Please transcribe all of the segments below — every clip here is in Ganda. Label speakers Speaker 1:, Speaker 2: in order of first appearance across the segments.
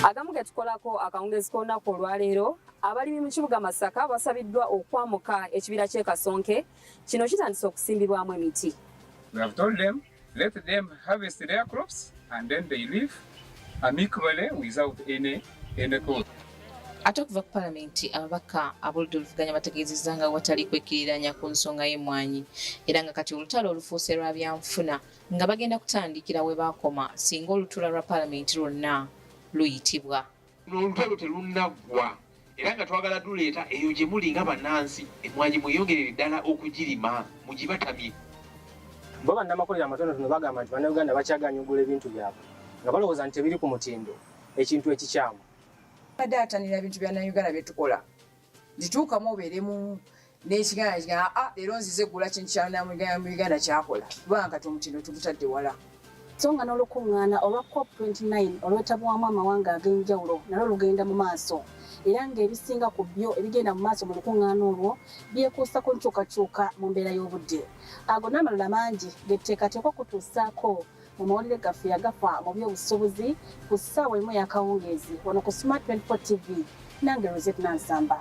Speaker 1: Agamu ge tukolako akawungezi k'olunaku olwaleero abalimi mu kibuga Masaka basabiddwa okwamuka ekibira ky'e Kasonke kino kitandise okusimbibwamu emiti.
Speaker 2: We have told them, let them harvest their crops and then they live amicably without any cause.
Speaker 3: Ate okuva ku palamenti ababaka ab'oludda oluvuganya bategeezezza nga watali kwekiriranya ku nsonga y'emmwanyi era nga kati olutalo olufuuse lwa byanfuna nga bagenda kutandikira we baakoma singa olutuula lwa palamenti lwonna luyitibwa.
Speaker 4: Olutalo terunaggwa era nga twagala duleeta eyo gye muli nga bannansi emmwanyi mweyongerere ddala okugirima mugibatamye.
Speaker 5: Bo bannamakolero amatonotono bagamba nti bannayuganda bakyaganya ogula ebintu byabwe nga balowooza nti tebiri ku mutindo ekintu ekikyamu.
Speaker 6: Badde atanira ebintu bya Uganda bye tukola zituukamu obeeremu n'ekigaana leero nzize gula kintu kya Uganda kyakola kubanga kati omutindo tugutadde wala.
Speaker 1: So nga n'olukuŋŋaana olwa COP29 olwetabwamu amawanga ag'enjawulo nalwo lugenda mu maaso era ng'ebisinga ku byo ebigenda mu maaso mu lukuŋŋaana olwo byekuusa ku nkyukakyuka mu mbeera y'obudde. Ago n'amalala mangi getteekateekwa kutuusaako mu mawulire gaffe Agafa mu by'obusuubuzi ku ssaawa emu ey'akawungeezi wano ku Smart 24 TV nange Rosette Nansamba.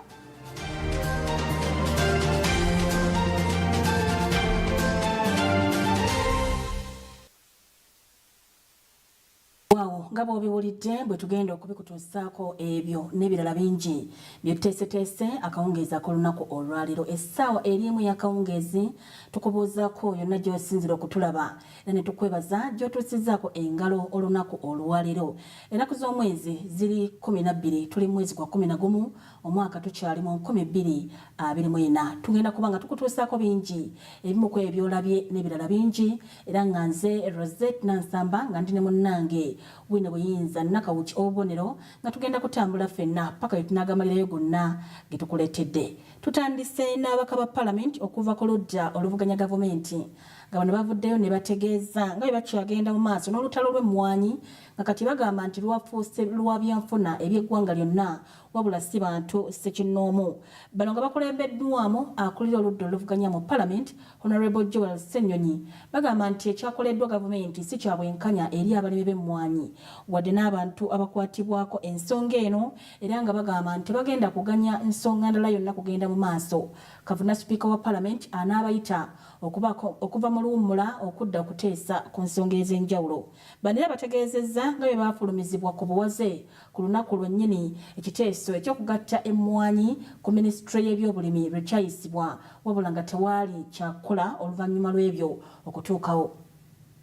Speaker 1: Nga bw'obiwulidde bwe tugenda okubikutuusaako ebyo n'ebirala bingi bye tuteeseteese akawungeezi ak'olunaku olwaleero essaawa erimu y'akawungeezi tukubuuzaako yonna gy'osinzira okutulaba era ne tukwebaza gy'otuusizzaako engalo olunaku olwaleero. Ennaku z'omwezi ziri 12 tuli mwezi gwa 11 omwaka tukyali mu 2024. Tugenda kuba nga tukutuusaako bingi ebimu ku ebyolabye n'ebirala bingi era nga nze Rosette Nansamba nga ndi ne munnange Wine Buyinza nakawuki obubonero nga tugenda kutambula ffenna paka yetunagamalirayo gonna getukuleetedde. Tutandise n'abaka ba palamenti okuva ku ludda oluvuganya gavumenti nga bano bavuddeyo ne bategeeza nga bwe bakyagenda mu maaso n'olutalo lw'emmwanyi nga kati bagamba nti lwafuuse lwa byanfuna eby'eggwanga lyonna wabula si bantu ssekinnoomu. Bano nga bakulembeddwamu akulira oludda oluvuganya mu palamenti Honorable Joel Ssenyonyi bagamba nti ekyakoleddwa gavumenti si kya bwenkanya eri abalimi b'emmwanyi wadde n'abantu abakwatibwako ensonga eno era nga bagamba nti bagenda kuganya ensonga ndala yonna kugenda mu maaso. Kavuna Sipiika wa palamenti anaabayita okuva mu luwummula okudda okuteesa ku nsonga ez'enjawulo. Bano era bategeezezza nga bwe baafulumizibwa ku buwaze ku lunaku lwennyini ekiteeso ekyokugatta emmwanyi ku minisitule y'ebyobulimi lwekyayisibwa wabula nga tewaali kyakukola oluvannyuma lw'ebyo okutuukawo.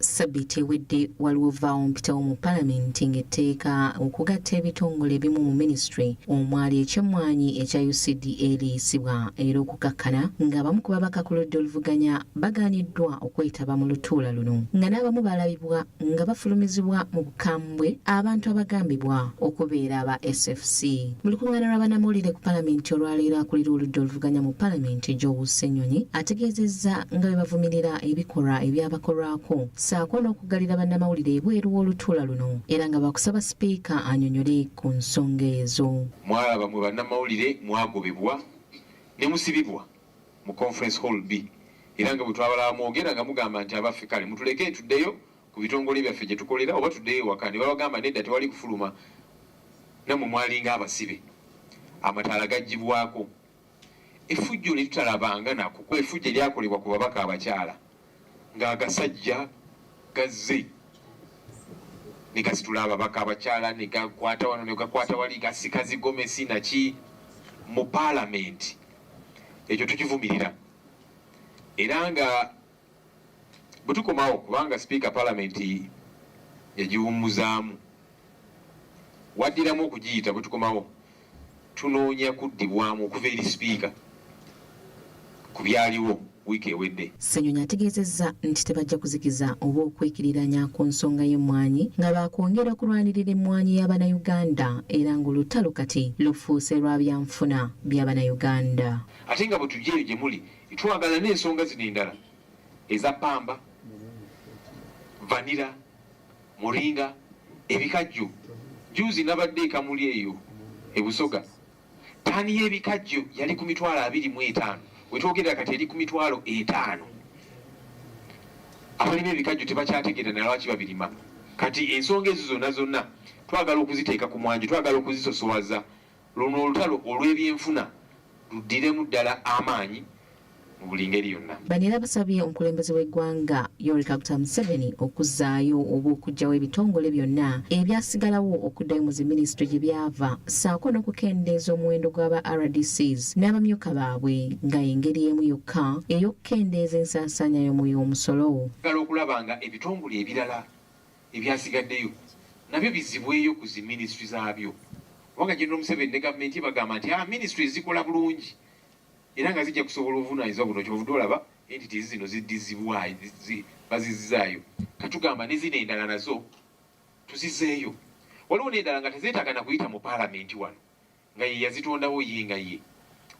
Speaker 3: Sabbiiti ewedde waliwo vaawo mpitawo mu palamenti ng'etteeka okugatta ebitongole ebimu mu minisitule omwali ekyemmwanyi ekya UCDA liyisibwa era okukakkana ng'abamu ku babaka ku ludda oluvuganya bagaaniddwa okwetaba mu lutuula luno nga n'abamu balabibwa nga bafulumizibwa mu bukambwe abantu abagambibwa okubeera aba SFC. Mu lukuŋŋaana lw'abannamawulire ku palamenti olwaleero akulira oludda oluvuganya mu palamenti Joel Ssenyonyi ategeezezza nga bwe bavumirira ebikolwa ebyabakolwako saako n'okugalira bannamawulire ebweru w'olutuula luno era nga bakusaba sipiika annyonnyole ku nsonga ezo.
Speaker 4: Mwalaba mwe bannamawulire mwagobebwa ne musibibwa mu conference hall B era nga bwe twabala mwogera nga mugamba nti abaffe kale mutuleke tuddeyo ku bitongole byaffe gye tukolera oba tuddeyo ewaka ne babagamba nedda tewali kufuluma nammwe mwalinga abasibe amataala gaggyibwako effujjo ne tutalabanga nako effujjo eryakolebwa ku babaka abakyala ng'agasajja gazze ne gasitula ababaka abakyala ne gakwata wano ne gakwata wali gasikazi gomesi naki mu palamenti ekyo tukivumirira era nga bwe tukomawo kubanga sipiika palamenti yagiwummuzaamu waddiramu okugiyita bwe tukomawo tunoonya kuddibwamu okuva eri sipiika ku byaliwo wiiki ewedde.
Speaker 3: Ssenyonyi ategeezezza nti tebajja kuzikiza oba okwekiriranya ku nsonga y'emmwanyi nga baakwongera okulwanirira emmwanyi y'Abannayuganda era ng'olutalo kati lufuuse lwa byanfuna by'Abannayuganda.
Speaker 4: Ate nga bwe tujja eyo gye muli twagala n'ensonga zino endala eza pamba, vanira, muringa, ebikajjo. Juzi nabadde ekamuli eyo ebusoga ttaani y'ebikajjo yali ku mitwalo 25 wetwogerera kati eri ku mitwalo 5. Abalimi ebikajjo tebakyategeera na lwaki babirima kati ensonga ezo zonna twagala okuziteeka ku mwanjo, twagala okuzisosowaza. Luno olutalo olw'ebyenfuna luddiremu ddala amaanyi mu buli ngeri yonna.
Speaker 3: Bano era basabye omukulembeze w'eggwanga Yoweri Kaguta Museveni okuzzaayo oba okuggyawo ebitongole byonna ebyasigalawo okuddayo mu zi minisitule gye byava, ssaako n'okukendeeza omuwendo gw'aba RDCs n'abamyuka baabwe nga engeri emu yokka ey'okukendeeza ensaasaanya y'omwoyo omusolo.
Speaker 4: Twagala okulaba nga ebitongole ebirala ebyasigaddeyo nabyo bizibweyo ku zi minisitule zaabyo. Kubanga General Museveni ne gavumenti bagamba nti minisitule zikola bulungi era nga zijja kusobola obuvunaanyizibwa buno. Kyovudde olaba entity zino ziddizibwayo bazizizaayo. Katugamba ne zino endala nazo tuzizeeyo. Waliwo n'endala nga tezeetaaga na kuyita mu paalamenti wano nga ye yazitondawo ye nga ye.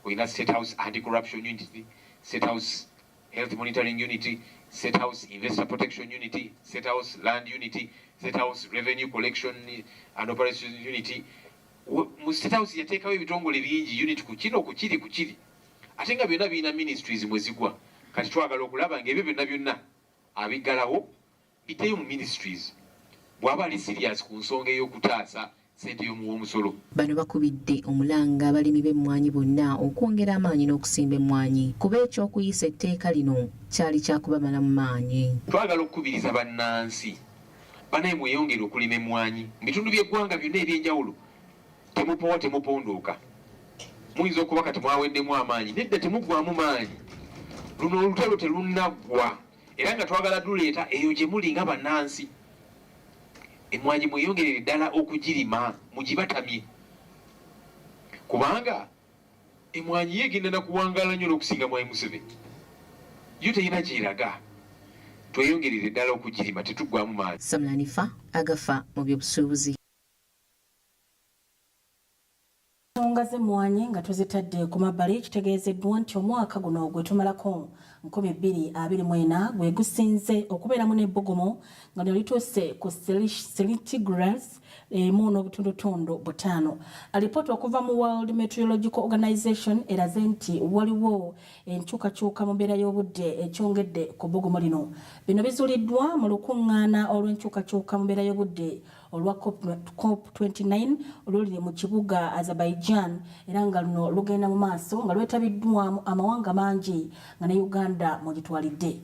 Speaker 4: Olina State House Anti-Corruption Unity, State House Health Monitoring Unity, State House Investor Protection Unity, State House Land Unity, State House Revenue Collection and Operations Unity. Mu State House yateekawo ebitongole bingi unit ku kiri ate nga byonna birina ministries mwe zigwa. Kati twagala okulaba ng'ebyo byonna abiggalawo biddeyo mu ministries bw'aba ali serious ku nsonga ey'okutaasa ssente y'omuwa omusolo.
Speaker 3: Bano bakubidde omulanga abalimi b'emmwanyi bonna okwongera amaanyi n'okusimba emmwanyi kuba eky'okuyisa etteeka lino kyali kyakubamala mu maanyi.
Speaker 4: Twagala okukubiriza bannansi banaye mweyongere okulima emmwanyi mu bitundu by'eggwanga byonna eby'enjawulo. Temupowa temupondooka. Muyinza okuba kati mwaweddemu amaanyi, nedda temuggwamu maanyi. Luno olutalo terunaggwa era nga twagala duleeta eyo gye muli nga bannansi. Emmwanyi mweyongerere ddala okugirima mugibatamye, kubanga emmwanyi yegenda nakuwangaala nnyo n'okusinga Mwami Museveni. Yo terina kyeraga. Tweyongerere ddala okugirima tetuggwamu maanyi.
Speaker 3: Samlanifa Agafa mu by'obusuubuzi.
Speaker 1: Ensonga z'emmwanyi nga tuzitadde ku mabbali kitegeezeddwa nti omwaka guno gwe tumalako 2024 gwe gusinze okubeeramu n'ebbugumu nga lino lituuse ku centigrades emu n'obutundutundu 5. Alipoota okuva mu World Meteorological Organization eraze nti waliwo enkyukakyuka mu mbeera y'obudde ekyongedde ku bbugumu lino. Bino bizuuliddwa mu lukuŋŋaana olw'enkyukakyuka mu mbeera y'obudde olwa COP29 oluli mu kibuga Azerbaijan era nga luno lugenda mu maaso nga lwetabiddwamu amawanga mangi nga ne Uganda mugitwalidde.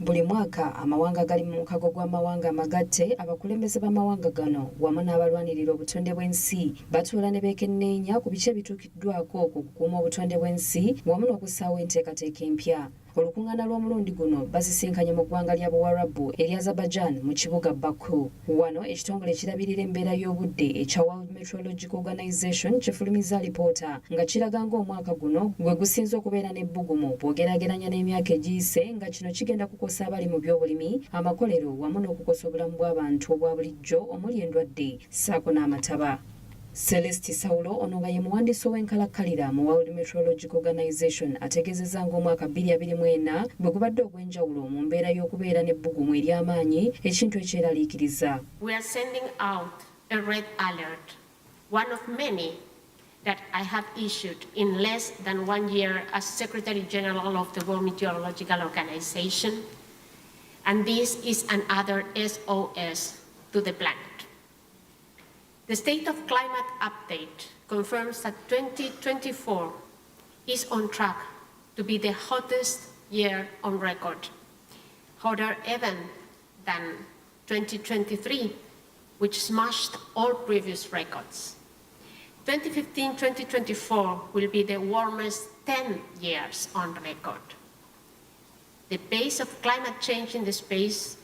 Speaker 3: Buli mwaka amawanga gali mu mukago gw'amawanga amagatte abakulembeze b'amawanga gano wamu n'abalwanirira obutonde bw'ensi batuula ne beekenneenya ku biki ebituukiddwako okukuuma obutonde bw'ensi wamu n'okussaawo enteekateeka empya. Olukuŋŋaana lw'omulundi guno bazisinkanye mu ggwanga lya Buwarabu erya Azerbaijan mu kibuga Baku. Wano ekitongole ekirabirira embeera y'obudde ekya World Meteorological Organization kifulumizza alipoota nga kiraga ng'omwaka guno gwe gusinze okubeera n'ebbugumu bw'ogeraageranya n'emyaka egiyise nga kino kigenda kukosa abali mu by'obulimi, amakolero wamu n'okukosa obulamu bw'abantu obwa bulijjo omuli endwadde ssaako n'amataba. Celeste Saulo ono nga ye muwandiisi w'enkalakkalira mu World Meteorological Organization ategeezezza ng'omwaka 2024 bwe gubadde ogw'enjawulo mu mbeera y'okubeera n'ebbugumu ery'amaanyi ekintu ekyeraliikiriza.
Speaker 7: We are sending out a red alert, one of many that I have issued in less than 1 year as Secretary General of the World Meteorological Organization, and this is another SOS to the planet. The State of Climate Update confirms that 2024 is on track to be the hottest year on record, hotter even than 2023, which smashed all previous records. 2015-2024 will be the warmest 10 years on record. The pace of climate change in the space,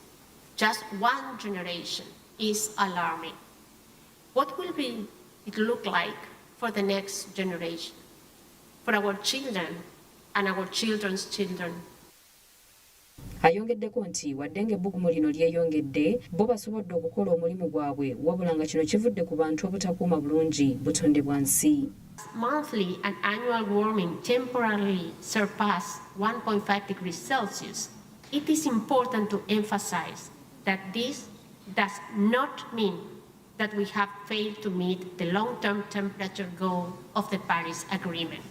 Speaker 7: just one generation, is alarming. What will it look like for the next generation, for our children and our children's children?
Speaker 3: Ayongeddeko nti wadde ng'ebbugumu lino lyeyongedde bo basobodde okukola omulimu gwabwe wabula nga kino kivudde ku bantu obutakuuma bulungi butonde bwa nsi.
Speaker 7: Monthly and annual warming temporarily surpass 1.5 degrees Celsius. It is important to emphasize that this does not mean that we have failed to meet the long-term temperature goal of the Paris Agreement.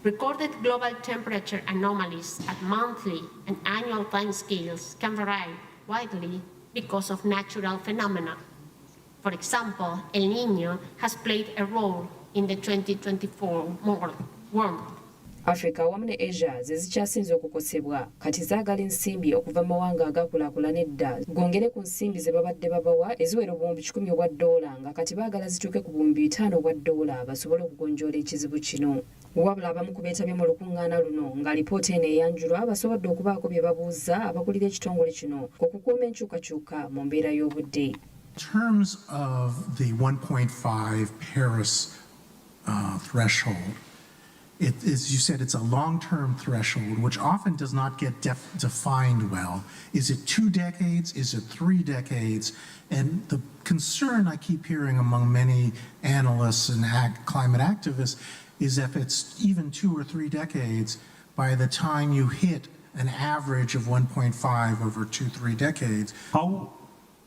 Speaker 7: Recorded global temperature anomalies at monthly and annual time scales can vary widely because of natural phenomena. For example, El Niño has played a role in the 2024 warmth.
Speaker 3: Africa wamu ne Asia ze zikyasinze okukosebwa kati zaagala ensimbi okuva mu mawanga agakulaakulana edda gongere ku nsimbi ze babadde babawa eziwera obuwumbi 10 obwa ddoola nga kati baagala zituuke ku buwumbi 5 obwa ddoola basobole okugonjoola ekizibu kino. Wabula abamu ku beetabye mu lukuŋŋaana luno nga alipoota eno eyanjulwa basobodde okubaako bye babuuza abakulira ekitongole kino ku kukuuma enkyukakyuka mu mbeera y'obudde.
Speaker 8: In terms of the 1.5 Paris threshold, as you said, it's a long-term threshold, which often does not get defined well. Is it 2 decades? Is it 3 decades? And the concern I keep hearing among many analysts and climate activists is if it's even 2 or 3 decades, by the time you hit an average of 1.5 over 2-3 decades.
Speaker 9: How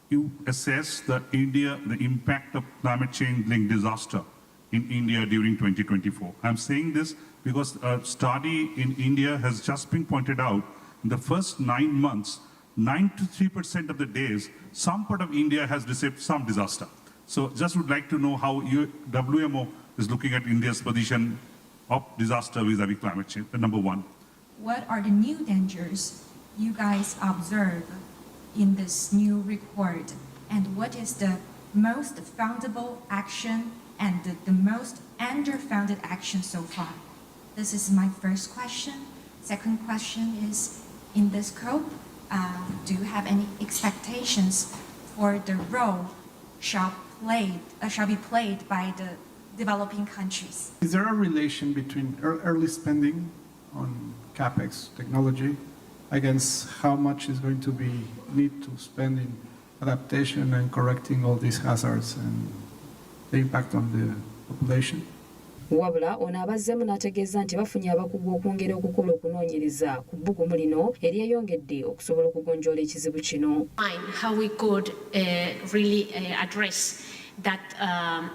Speaker 9: you assess the impact of climate change-linked disaster in India during 2024. I'm saying this because a study in India has just been pointed out. In the first 9 months, 93% of the days, some part of India has received some disaster. So just would like to know how WMO is looking at India's position of disaster vis-a-vis climate change, number one.
Speaker 10: What are the new dangers you guys observe in this new report, and what is the most foundable action and the most underfounded action so far? This is my first question. Second question is, in this scope, do you have any expectations for the role shall be played by the developing countries?
Speaker 11: Is there a relation between early spending on CapEx technology against how much is going to be need to spend in adaptation and correcting all these hazards and the impact on the population?
Speaker 3: Wabula ono abazzeemu n'ategeeza nti bafunye abakugu okwongera okukola okunoonyereza ku bbugumu lino eryeyongedde okusobola okugonjoola ekizibu kino.
Speaker 7: How we could really address that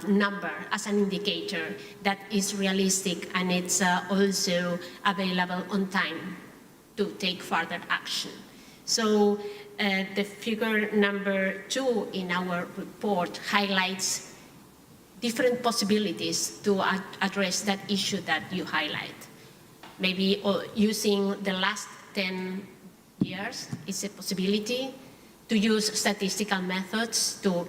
Speaker 7: number as an indicator that is realistic and it's also available on time to take further action. So the figure number 2 in our report highlights different possibilities to address that issue that you highlight. Maybe using the last 10 years is a possibility, to use statistical methods to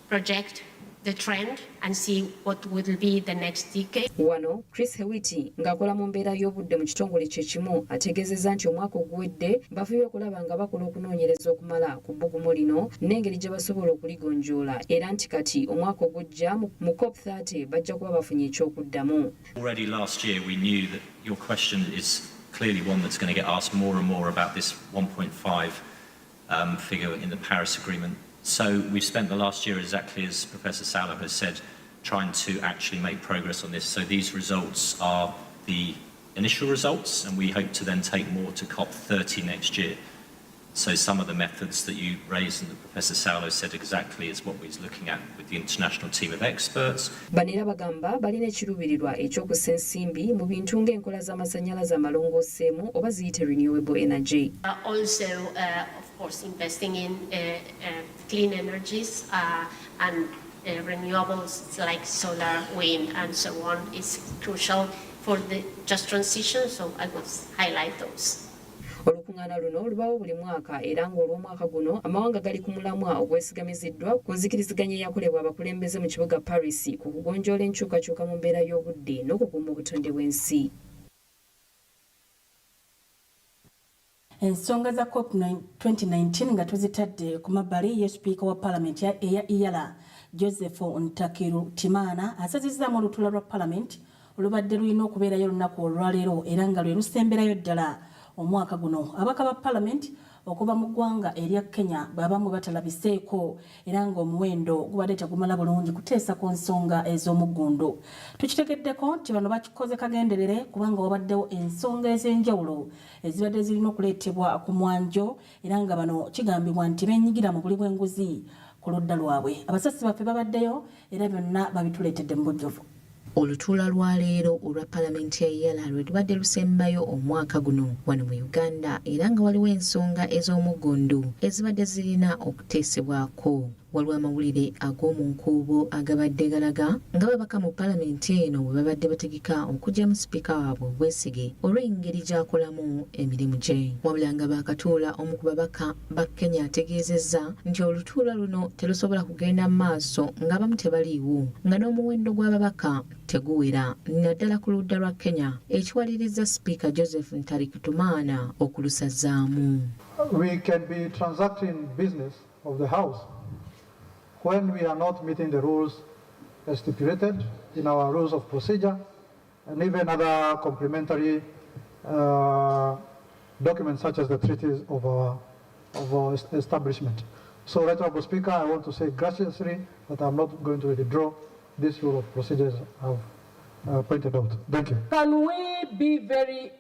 Speaker 7: project the trend and see what will be the next decade.
Speaker 3: Wano Chris Hewiti ng'akola mu mbeera y'obudde mu kitongole kye kimu ategeezezza nti omwaka oguwedde bafubye okulaba nga bakola okunoonyereza okumala ku bbugumu lino n'engeri gye basobola okuligonjoola era nti kati omwaka ogujja mu COP30 bajja kuba bafunye ekyokuddamu.
Speaker 12: Already last year we knew that your question is clearly one that's going to get asked more and more about this 1.5 figure in the Paris Agreement. So we've spent the last year, exactly as Professor Salo has said, trying to actually make progress on this. So these results are the initial results, and we hope to then take more to COP30 next year. So some of the methods that you raised and that Professor Salo said exactly is what we're looking at with the international team of experts.
Speaker 3: Banera bagamba balina ekiruubirirwa ekyokussa ensimbi mu bintu ng'enkola z'amasannyalaze amalongooseemu oba ziyite renewable energy.
Speaker 7: Also, of course, investing in clean energies and renewables like solar, wind, and so on is crucial for the just transition. So I would highlight those.
Speaker 3: Olukuŋŋaana luno lubaawo buli mwaka era ng'olw'omwaka guno amawanga gali ku mulamwa ogwesigamiziddwa ku nzikiriziganya eyakolebwa abakulembeze mu kibuga Paris ku kugonjoola enkyukakyuka mu mbeera y'obudde n'okukuuma obutonde bw'ensi.
Speaker 1: Ensonga za COP 2019 nga tuzitadde ku mabbali ye Sipiika wa Paalamenti eya Iyala Joseph Ntakiru Timana asazizzaamu olutuula lwa Paalamenti olubadde lulina okubeerayo olunaku olwaleero era nga lwe lusemberayo ddala omwaka guno. Abaka ba Paalamenti okuva mu ggwanga erya Kenya babamu batalabiseeko era ng'omuwendo gubadde tegumala bulungi kuteesa ku nsonga ez'omuggundu. Tukitegeddeko nti bano bakikoze kagenderere kubanga wabaddewo ensonga ez'enjawulo ezibadde zirina okuleetebwa ku mwanjo era nga bano kigambibwa nti beenyigira mu buli bw'enguzi ku ludda lwabwe. Abasasi baffe babaddeyo era byonna babituleetedde mu bujjuvu.
Speaker 3: Olutuula lwa leero olwa Paalamenti ya Yala lwe lubadde lusembayo omwaka guno wano mu Uganda era nga waliwo ensonga ez'omugundu ezibadde zirina okuteesebwako. Waliwo amawulire ag'omu nkuubo agabadde galaga nga babaka mu Paalamenti eno bwe babadde bategeka okuggyamu sipiika waabwe Obwesige olw'engeri gy'akolamu emirimu gye. Wabula nga baakatuula omu ku babaka ba Kenya ategeezezza nti olutuula luno terusobola kugenda mu maaso ng'abamu tebaliiwo nga n'omuwendo gw'ababaka teguwera naddala ku ludda lwa Kenya ekiwalirizza sipiika Joseph Ntarikutumana okulusazzaamu.
Speaker 13: We can be transacting business of the House when we are not meeting the rules as stipulated in our rules of procedure and even other complementary documents such as the treaties of our establishment. So, Right Honourable Speaker, I want to say graciously that I'm not going to withdraw this rule of procedures I've pointed out. Thank you.
Speaker 14: Can we be very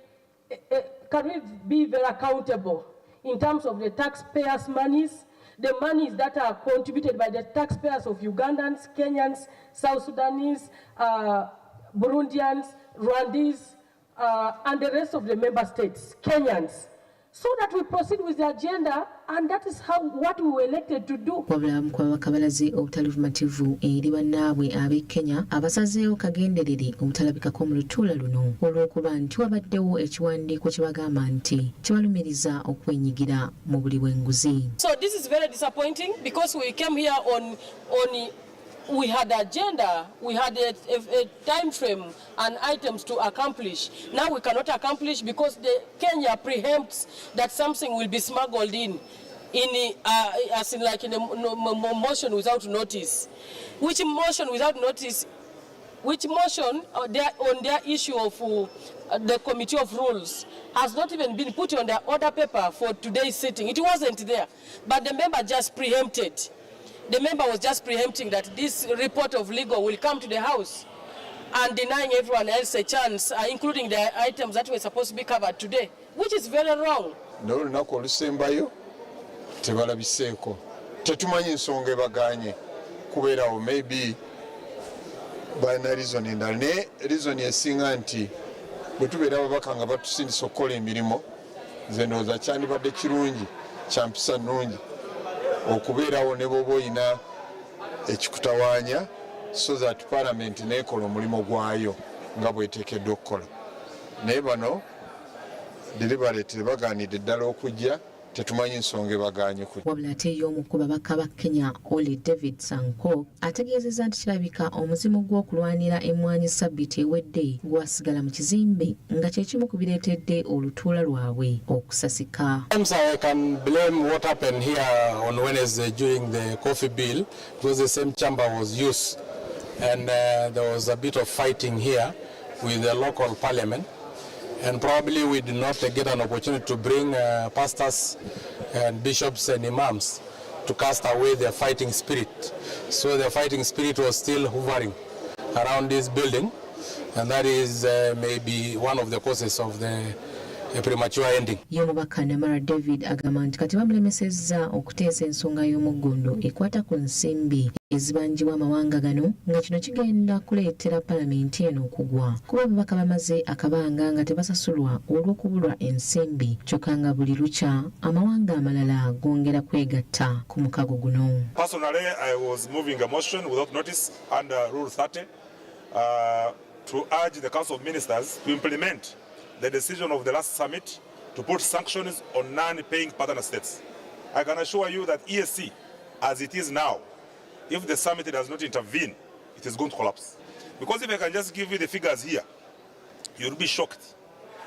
Speaker 14: accountable in terms of the taxpayers' monies? The monies that are contributed by the taxpayers of Ugandans, Kenyans, South Sudanese, Burundians, Rwandese, and the rest of the member states, Kenyans, so that we proceed with the agenda, and that is what we were elected to do.
Speaker 3: Wabula ku babaka balaze obutaluvumativu eri bannaabwe ab'e Kenya abasazeewo kagenderere obutalabikako mu lutuula luno olw'okuba nti wabaddewo ekiwandiiko kye bagamba nti kibalumiriza okwenyigira mu buli bw'enguzi.
Speaker 14: So this is very disappointing because we came here on we had agenda, we had a time frame and items to accomplish. Now we cannot accomplish because the Kenya preempts that something will be smuggled in as in like in a motion without notice. Which motion without notice? Which motion on their issue of the Committee of Rules has not even been put on their order paper for today's sitting. It wasn't there, but the member just preempted. The member was just preempting that this report of legal will come to the House and denying everyone else a chance, including the items that were supposed to be covered today, which is very wrong.
Speaker 15: N'olunaku olusembayo tebalabiseeko. Tetumanyi ensonga ebagaanye kubeerawo maybe balina reason endala naye reason esinga nti bwe tubeera ababaka nga batusindisa okukola emirimu nze ndowooza kyandibadde kirungi kya mpisa nnungi okubeerawo ne bw'oba olina ekikutawaanya so that Parliament neekola omulimu gwayo nga bw'eteekeddwa okukola. Naye bano deliberately bagaanidde ddala okujja tetumanyi nsonga ebagaanye ku.
Speaker 3: Wabula ate y'omu ku babaka ba Kenya Oli David Sanko ategeezezza nti kirabika omuzimu gw'okulwanira emmwanyi ssabbiiti ewedde gwasigala mu kizimbe nga kye kimu ku bireetedde olutuula lwabwe okusasika.
Speaker 16: I can blame what happened here on Wednesday during the coffee bill because the same chamber was used and there was a bit of fighting here with the local parliament. And probably we did not get an opportunity to bring pastors and bishops and imams to cast away their fighting spirit. So the fighting spirit was still hovering around this building, and that is maybe one of the causes of the premature ending.
Speaker 3: Y'omubaka Namara David agamba nti kati bamulemesezza okuteesa ensonga y'omuggundu ekwata ku nsimbi ezibanjibwa amawanga gano nga kino kigenda kuleetera Paalamenti eno okugwa kuba ababaka bamaze akabanga nga tebasasulwa olw'okubulwa ensimbi kyokka nga buli lukya amawanga amalala gongera kwegatta ku mukago guno.
Speaker 17: Personally, I was moving a motion without notice under Rule 30 to urge the Council of Ministers to implement the decision of the last summit to put sanctions on non-paying partner states. I can assure you that ESC, as it is now, if the summit does not intervene, it is going to collapse. Because if I can just give you the figures here, you'll be shocked.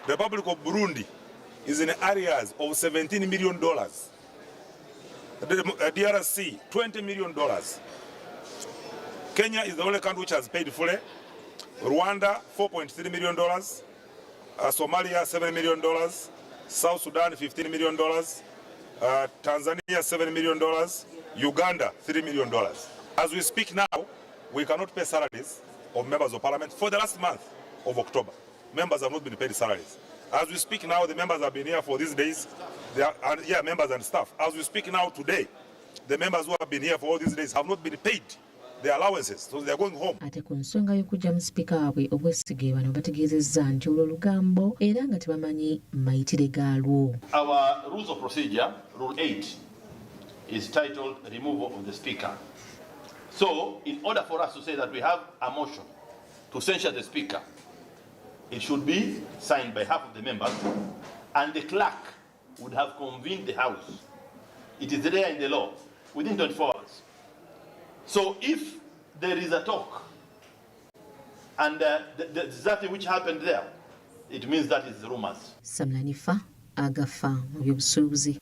Speaker 17: The Republic of Burundi is in areas of $17 million. The DRC, $20 million. Kenya is the only country which has paid fully. Rwanda, $4.3 million. Somalia, $7 million. South Sudan, $15 million. Tanzania, $7 million. Uganda, $3 million. As we speak now, we cannot pay salaries of members of parliament for the last month of October. Members have not been paid salaries. As we speak now, the members have been here for these days. They are members and staff. As we speak now today, the members who have been here for all these days have not been paid their allowances, so they are going home.
Speaker 3: Ate ku nsonga y'okujja mu sipiika waabwe obwesige bano bategeezezza nti olwo lugambo era nga tebamanyi mayitire gaalwo.
Speaker 18: Our rules of procedure, Rule 8, is titled Removal of the Speaker. So, in order for us to say that we have a motion to censure the Speaker, it should be signed by half of the members, and the clerk would have convened the House. It is there in the law, within 24 hours. So if there is a talk, and that which happened there, it means that is rumors.
Speaker 3: Samlanifa, Agafa, mu by'obusuubuzi.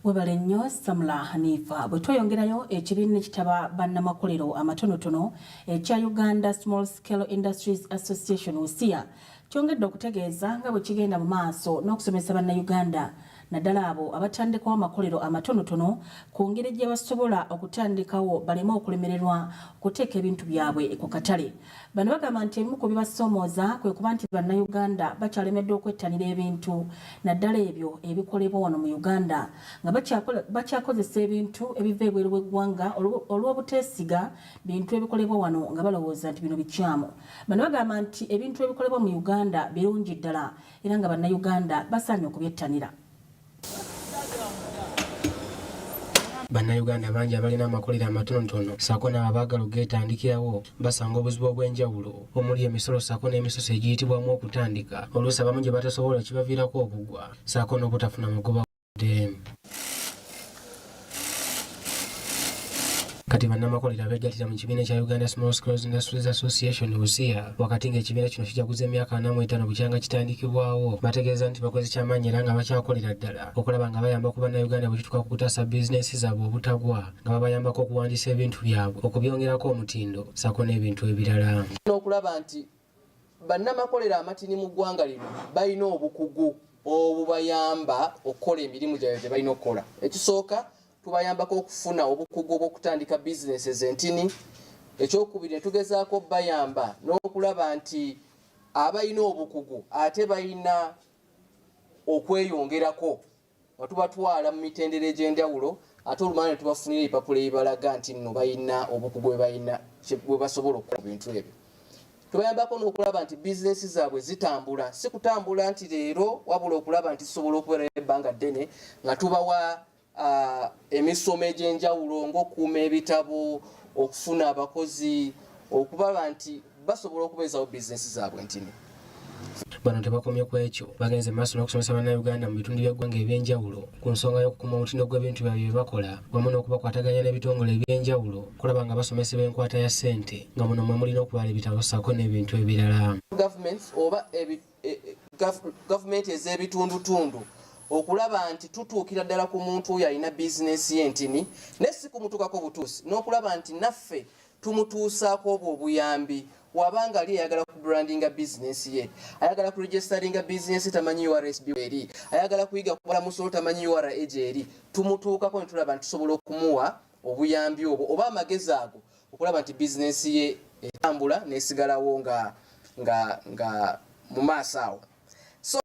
Speaker 1: Webale nnyo Samla Hanifa. Bwe tweyongerayo ekibiina ekitaba bannamakolero amatonotono ekya Uganda Small Scale Industries Association USIA kyongedde okutegeeza nga bwe kigenda mu maaso n'okusomesa bannayuganda naddala abo abatandikawo amakolero amatonotono ku ngeri gye basobola okutandikawo baleme okulemererwa okuteeka ebintu byabwe ku katale. Bano bagamba nti ebimu ku bibasoomooza kwe kuba nti bannayuganda bakyalemeddwa okwettanira ebintu naddala ebyo ebikolebwa wano mu Uganda nga bakyakozesa ebintu ebiva ebweru w'eggwanga olw'obuteesiga bintu ebikolebwa wano nga balowooza nti bino bikyamu. Bano bagamba nti ebintu ebikolebwa mu Uganda birungi ddala era nga bannayuganda basaanye okubyettanira.
Speaker 5: Bannayuganda bangi abalina amakolero amatonotono ssaako n'abaagala ogeetandikirawo basanga obuzibu obw'enjawulo omuli emisolo ssaako n'emisoso egiyitibwamu okutandika oluusi abamu gye batasobola kibaviirako okugwa ssaako n'obutafuna magoba g'eddembe. Kati bannamakolero abeegattira mu kibiina kya Uganda Small Scale Industries Association USIA wakati ng'ekibiina kino kijaguza emyaka 45 bukyanga kitandikibwawo bategeeza nti bakoze kyamaanyi era nga bakyakolera ddala okulaba nga bayamba ku bannayuganda bwe kituuka ku kutaasa bizinensi zaabwe obutagwa nga babayambako okuwandiisa ebintu byabwe okubyongerako omutindo ssaako n'ebintu ebirala.
Speaker 19: N'okulaba nti bannamakolero amatini mu ggwanga lino balina obukugu obubayamba okukola emirimu gyabwe gye balina okukola. Ekisooka tubayambako okufuna obukugu bw'okutandika bizinesi ez'entini. Ekyokubiri ne tugezaako bayamba n'okulaba nti abalina obukugu ate balina okweyongerako nga tubatwala mu mitendera egy'enjawulo ate olumaana ne tubafunira ebipapula ebibalaga nti nno balina obukugu bwe basobola okukola bintu ebyo. Tubayambako n'okulaba nti bizinesi zaabwe zitambula, si kutambula nti leero wabula okulaba nti tusobola okubeera ebbanga ddene nga tubawa emisomo egy'enjawulo ng'okukuuma ebitabo, okufuna abakozi, okubala nti basobola okubeezawo bizinesi zaabwe ntini.
Speaker 5: Bano tebakomye ku ekyo bagenze maaso n'okusomesa bannayuganda mu bitundu by'eggwanga eby'enjawulo ku nsonga y'okukuuma omutindo gw'ebintu byabwe bye bakola wamu n'okubakwataganya n'ebitongole eby'enjawulo kulaba nga basomesebwa enkwata ya ssente nga muno mwe mulina okubala ebitabo ssaako n'ebintu ebirala.
Speaker 19: Gavumenti ez'ebitundutundu okulaba nti tutuukira ddala ku muntu oyo alina bizinesi y'entini ne si kumutuukako butuusi n'okulaba nti naffe tumutuusaako obwo obuyambi wabanga ali ayagala ku brandinga bizinesi ye, ayagala ku registeringa bizinesi tamanyi URSB eri, ayagala kuyiga kukola musolo tamanyi URA eri, tumutuukako ne tulaba nti tusobola okumuwa obuyambi obwo oba amagezi ago okulaba nti bizinesi ye etambula n'esigalawo nga mu maaso awo.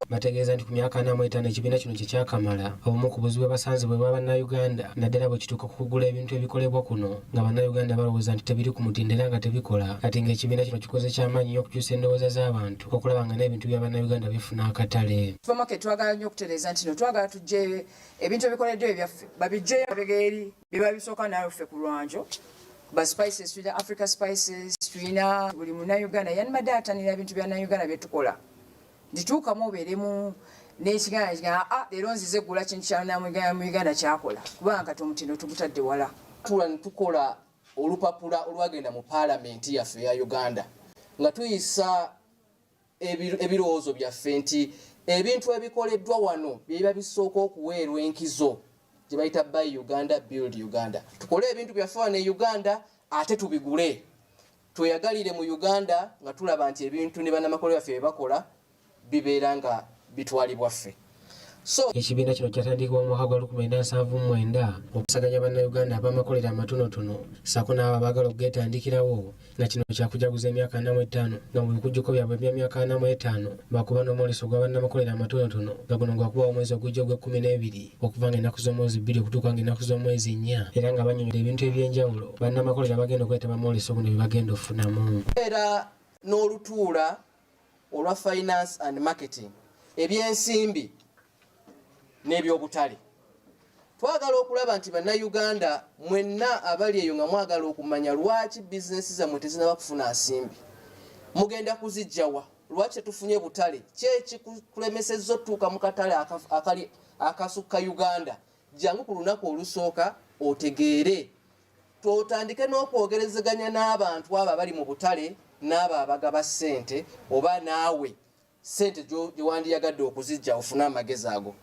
Speaker 5: Bategeeza nti ku myaka 45 ekibiina kino kye kyakamala obumu ku buzibu basanze bwe bannayuganda naddala bwe kituuka ku kugula ebintu ebikolebwa kuno nga bannayuganda balowooza nti tebiri ku mutindo era nga tebikola ate ng'ekibiina kino kikoze kyamaanyi nnyo okukyusa endowooza z'abantu okulaba nga n'ebintu bya bannayuganda bifuna akatale.
Speaker 6: Supermarket twagala nnyo okutereeza nti no twagala tujje ebintu ebikoleddwa ebyaffe babiggyeyo babegeeri biba bisooka naawe ffe ku lwanjo ba spices tulina Africa spices tulina buli munnayuganda yanibadde atanira ebintu bya nnayuganda bye tukola. Ndituukamu obeeremu n'ekigaana leero nzize eggula kintu kya mu Uganda kyakola kubanga kati omutindo tugutadde wala.
Speaker 19: Tula ne tukola olupapula olwagenda mu paalamenti yaffe ya Uganda nga tuyisa ebirowoozo byaffe nti ebintu ebikoleddwa wano biba bisooka okuweerwa enkizo gye bayita Buy Uganda, Build Uganda. Tukole ebintu byaffe wano e Uganda ate tubigule. Tweyagalire mu Uganda nga tulaba nti ebintu ne bannamakolero baffe bye bakola bibeera nga bitwalibwa ffe.
Speaker 5: ekibiina kino kyatandikibwa mu mwaka gwa 1979 okusaganya bannayuganda ab'amakolero amatonotono ssaako n'abo abaagala okugeetandikirawo nga kino kyakujaguza emyaka 45 nga mu bikujjuko byabwe by'emyaka 45 bakuba n'omwoleso gwa bannamakolero amatonotono nga guno gwakubawo omwezi ogujja ogw'12 okuva nga ennaku z'omwezi 2 okutuuka nga ennaku z'omwezi 4 era nga bannyonnyola ebintu eby'enjawulo bannamakolero abagenda okwetaba mu mwoleso guno bye bagenda okufunamu.
Speaker 19: Era n'olutuula olwa finance and marketing ebyensimbi n'ebyobutale. Twagala okulaba nti bannayuganda mwenna abali eyo nga mwagala okumanya lwaki bizinensi zammwe tezinaba kufuna nsimbi. Mugenda kuzijjawa lwaki tetufunye butale kyekikulemesezza otuuka mu katale akali akasukka Uganda. Jangu ku lunaku olusooka otegeere twotandike n'okwogerezeganya n'abantu abo abali mu butale n'abo abagaba ssente oba naawe ssente gye wandiyagadde okuzijja ofune amagezi ago.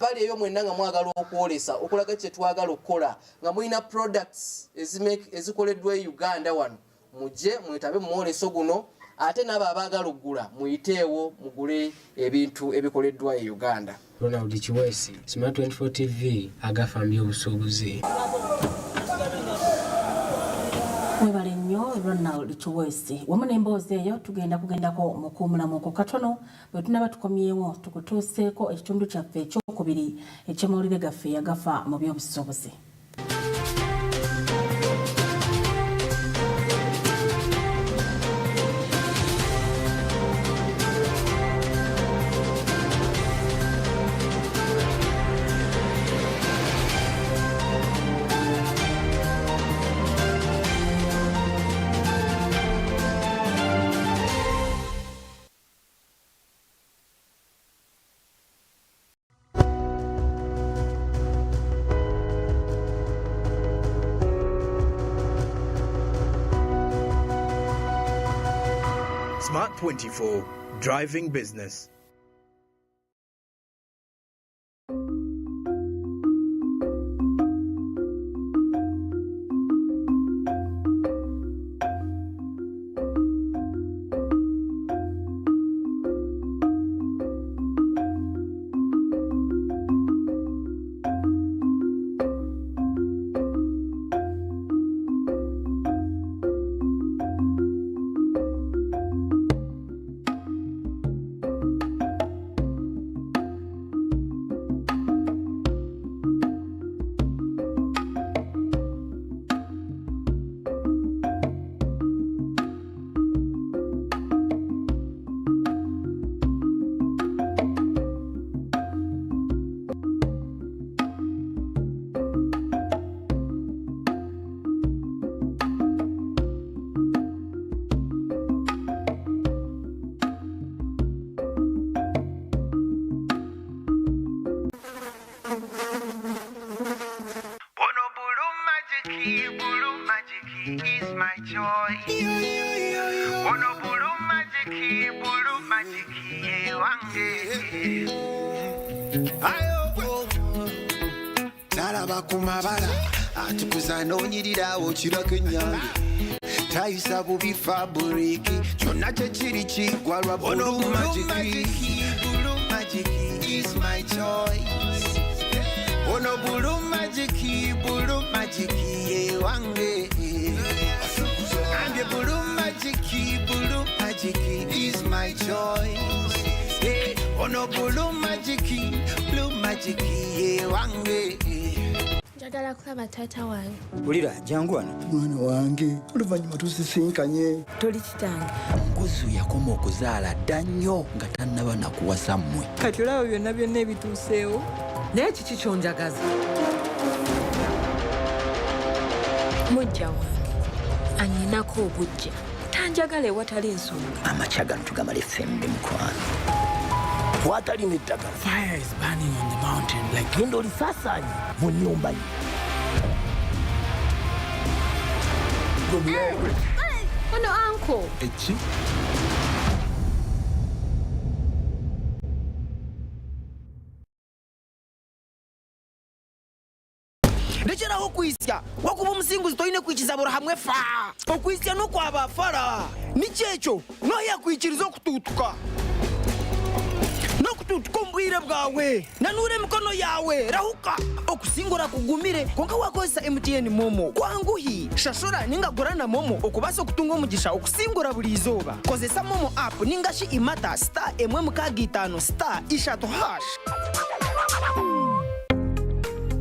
Speaker 19: Pali eyo mwenna nga mwagala okwolesa okulaga kye twagala okukola nga mulina products ezikoleddwa e Uganda wano mujje mwetabe mu mwoleso guno ate n'abo abaagala okugula muyiteewo mugule ebintu ebikoleddwa e Uganda.
Speaker 5: Ronald Chiwesi, Smart 24 TV, Agafa by'obusuubuzi.
Speaker 1: Mwebale nnyo Ronald Chiwesi. Wamu n'emboozi eyo kugendako mu kuumulamuko katono bwe tunaba tukomyewo tukutuuseeko ekitundu kyaffe ekyokubiri eky'amawulire gaffe Agafa mu by'obusuubuzi.
Speaker 20: Smart 24, driving business.
Speaker 21: Kumabala atukuza nonyirirawo kirako enyange tayisa bubi faburiki kyonna kyekiri kigwa lwa bulu magic is my choice ono bulu magic ye wange ambye bulu magic is my choice ono bulu magic ye wange.
Speaker 22: Njagala kulaba taata wange.
Speaker 21: Ulira jangu wano. Mwana wange oluvannyuma tusisinkanye.
Speaker 22: Toli kitange.
Speaker 21: Ngozi yakoma okuzaala dda nnyo nga tannaba nakuwasa mmwe.
Speaker 22: Kati olaba byonna ebituuseewo.
Speaker 23: Naye kiki kyonjagaza?
Speaker 22: Mujja wange anninako obujja tanjagala ewatali ensonga.
Speaker 21: Amakya gano tugamala effembe mukwano. Watali n'eddagala. Fire is burning on the mountain like genda olisaasanye mu nnyumba ye.
Speaker 22: Ono uncle.
Speaker 21: Eki? Lekeraho okwisya wakuba omusinguzi tolina kwikizabura hamwe fa okwisya n'okwaba afara ni kyekyo noyakwikiriza okutuutuka
Speaker 2: tukumbwire bwawe nanure mikono yawe rahuka okusingura kugumire konka wakozesa MTN momo kwanguhi shashura ningagura na momo okubasa okutunga omugisha okusingura buli izuba kozesa momo app ningashi imata *135*3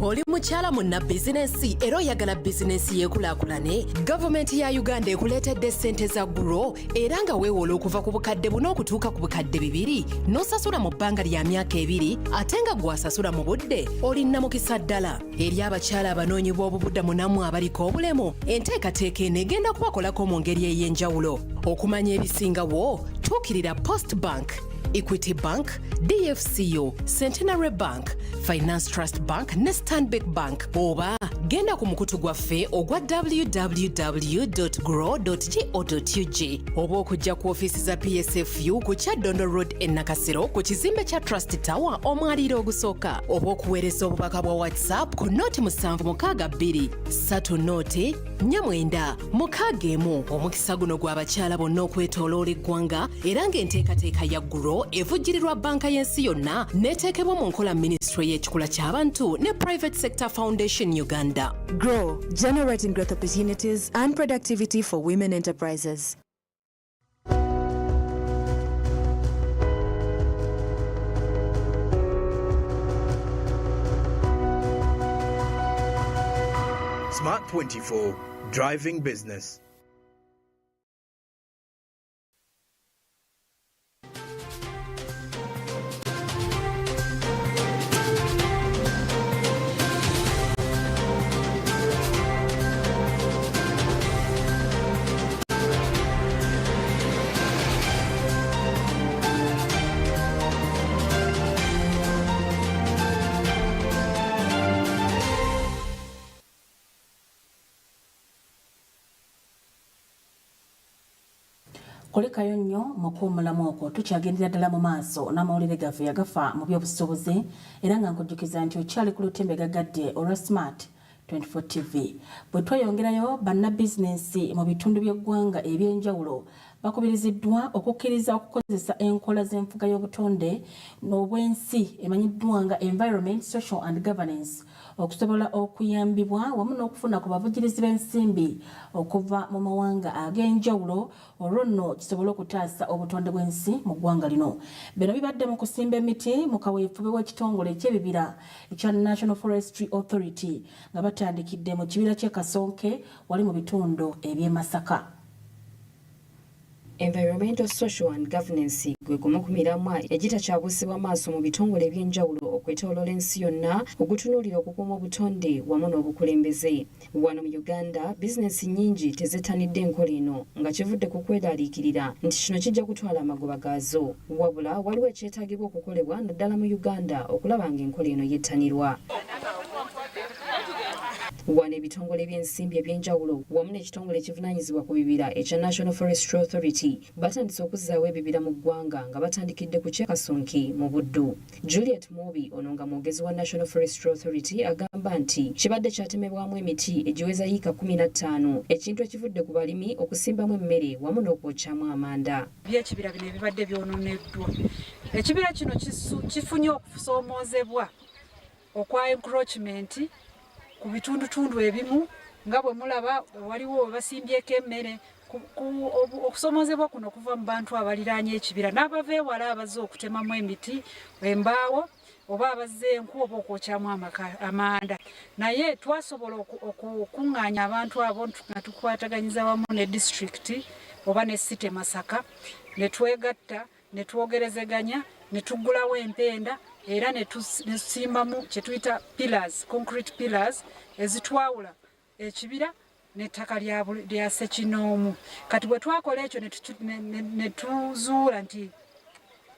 Speaker 4: Oli mukyala munna bizinensi era oyagala bizinensi yeekulakulane gavumenti ya Uganda ekuleetedde ssente za Grow era nga weewola okuva ku bukadde buno okutuuka ku bukadde 2 n'osasula mu bbanga lya myaka 2 ate nga gw'asasula mu budde olina mukisa ddala eri abakyala abanoonyi b'obubudamu nammwe abaliko obulemu enteekateeka eno egenda kubakolako mu ngeri ey'enjawulo okumanya ebisingawo tuukirira Post Bank, Equity Bank, DFCO, Centenary Bank, Finance Trust Bank ne Stanbic Bank oba genda ku mukutu gwaffe ogwa www.grow.go.ug oba okujja ku ofiisi za PSFU ku Kyaddondo Road e Nakasero ku kizimbe kya Trust Tower omwaliiro ogusooka oba okuweereza obubaka bwa WhatsApp ku nooti 762 3 nooti 4961 omukisa guno gw'abakyala bonna okwetooloola eggwanga era ng'enteekateeka ya Grow evujjirirwa banka y'ensi yonna n'eteekebwa mu nkola minisitule y'ekikula ky'abantu ne Private Sector Foundation Uganda.
Speaker 8: Grow, generating growth opportunities and productivity for women enterprises.
Speaker 20: Smart 24, driving business.
Speaker 1: Kolekayo nnyo mu kuwummulamu okwo tukyagendera ddala mu maaso n'amawulire gaffe agafa mu by'obusuubuzi era nga nkujjukiza nti okyali ku lutembe gagadde olwa Smart 24 TV. Bwe tweyongerayo bannabizinensi mu bitundu by'eggwanga eby'enjawulo bakubiriziddwa okukkiriza okukozesa enkola z'enfuga y'obutonde n'obwensi emanyiddwa nga Environment, Social and Governance okusobola okuyambibwa wamu n'okufuna ku bavugirizi b'ensimbi okuva mu mawanga ag'enjawulo olwo nno kisobole okutaasa obutonde bw'ensi mu ggwanga lino. Bino bibadde mu kusimba emiti mu kaweefube w'ekitongole eky'ebibira ekya National Forestry Authority nga batandikidde mu kibira ky'e Kasonke wali mu bitundu eby'e Masaka.
Speaker 3: Environmental, Social and Governance gwe gumu ku miramwa egitakyabusibwa maaso mu bitongole eby'enjawulo okwetooloola ensi yonna okutunuulira okukuuma obutonde wamu n'obukulembeze. Wano mu Uganda, bizinensi nnyingi tezettanidde enkola eno nga kivudde ku kweraliikirira nti kino kijja kutwala amagoba gaazo. Wabula waliwo ekyetaagibwa okukolebwa naddala mu Uganda okulaba ng'enkola eno yettanirwa. Wano ebitongole by'ensimbi eby'enjawulo wamu n'ekitongole ekivunaanyizibwa ku bibira ekya National Forestry Authority batandise okuzzaawo ebibira mu ggwanga nga batandikidde ku Kyekasonke mu Buddu. Juliet Mobi ono nga mwogezi wa National Forestry Authority agamba nti kibadde kyatemebwamu emiti egiweza yiika 15 ekintu ekivudde ku balimi okusimbamu emmere wamu n'okwokyamu amanda.
Speaker 24: By'ekibira bino ebibadde byonooneddwa. Ekibira kino kifunye okusoomoozebwa okwa encroachment ku bitundutundu ebimu nga bwe mulaba waliwo basimbyeko emmere okusoomoozebwa kuno kuva mu bantu abaliraanye ekibira n'abava ewala abazze okutemamu emiti embaawo oba abazze enku oba okwokyamu amanda. Naye twasobola okukuŋŋaanya abantu abo nga tukwataganyiza wamu ne disitulikiti oba ne site Masaka ne twegatta ne twogerezeganya ne tuggulawo empenda era ne tusimbamu kye tuyita pillars, concrete pillars ezitwawula ekibira n'ettaka lya Ssekinoomu. Kati bwe twakola ekyo ne tuzuula nti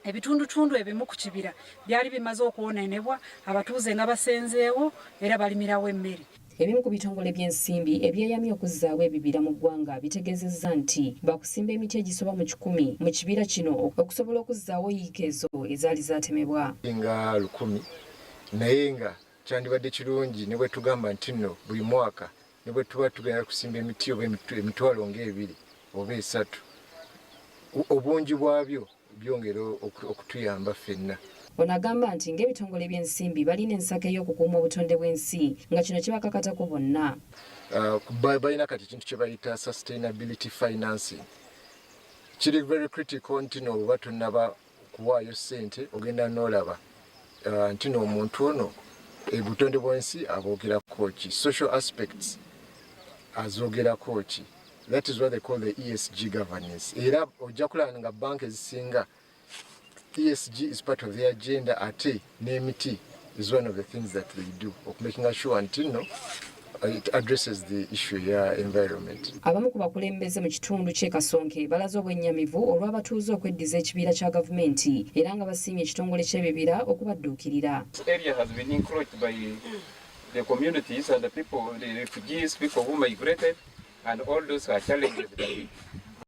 Speaker 24: ebitundutundu ebimu ku kibira byali bimaze okwonoonebwa, abatuuze nga basenzeewo era balimirawo emmere.
Speaker 3: Ebimu ku bitongole by'ensimbi ebyeyamye okuzzaawo ebibira mu ggwanga bitegeezezza nti bakusimba emiti egisoba mu 100 mu kibira kino okusobola okuzzaawo yiika ezo ezaali zaatemebwa.
Speaker 25: Nga 1000 naye nga kyandibadde kirungi ne bwe tugamba nti nno buli mwaka ne bwe tuba tugenda kusimba emiti oba emitwalo nga2 oba 3 obungi bwabyo byongera okutuyamba ffenna
Speaker 3: Ono agamba nti ng'ebitongole by'ensimbi balina ensaka y'okukuuma obutonde bw'ensi nga kino kibakakatako bonna.
Speaker 25: Balina kati kintu kye bayita sustainability financing. Kiri very critical nti no bwe tonnaba kuwaayo ssente ogenda n'olaba nti no omuntu ono obutonde bw'ensi aboogerako ki, social aspects azoogerako ki. That is what they call the ESG governance. Era ojja kulaba nga banka ezisinga ESG is part of their agenda ate n'emiti is one of the things that they do of making sure until no it addresses the issue ya environment.
Speaker 3: Abamu ku bakulembeze mu kitundu ky'e Kasonke balaze obwennyamivu olw'abatuuze okweddiza ekibiira kya gavumenti era nga basiimye ekitongole ky'ebibira okubadduukirira.
Speaker 7: This area has been encroached by the communities and the people, the refugees, people who migrated, and all those are challenges that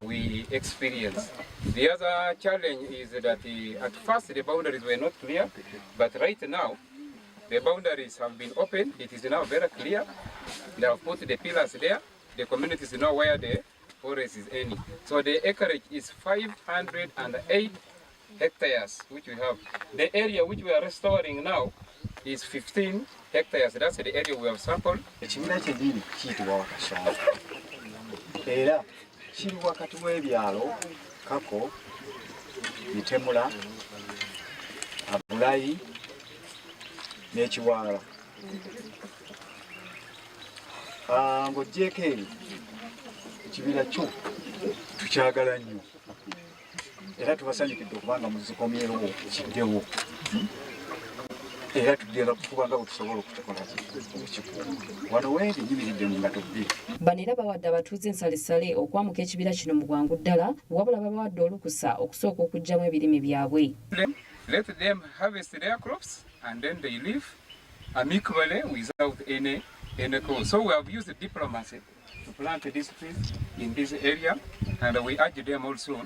Speaker 7: we experience. The other challenge is that at first the boundaries were not clear, but right now the boundaries have been opened. It is now very clear. They have put the pillars there. The communities know where the forest is ending. So the acreage is 508 hectares, which we have. The area which we are restoring now is 15 hectares. That's the area we have sampled.
Speaker 9: Era kiri wakati w'ebyalo Kako, Bitemula, Abulayi n'Ekiwala. Ng'ogyeko eri ekibira kyo tukyagala nnyo era tubasanyukidde okubanga muzikomyewo kiddewo era tugenda kukubanga bwe tusobola okukikola wano weeri nyimiridde mu ngato bbiri.
Speaker 3: Bano era bawadde abatuuze ensalessale okwamuka ekibira kino mu bwangu ddala wabula babawadde olukusa okusooka okuggyamu ebirime byabwe.
Speaker 7: Let them harvest their crops and then they live amicably without any cause. So we have used diplomacy to plant these trees in this area, and we urge them also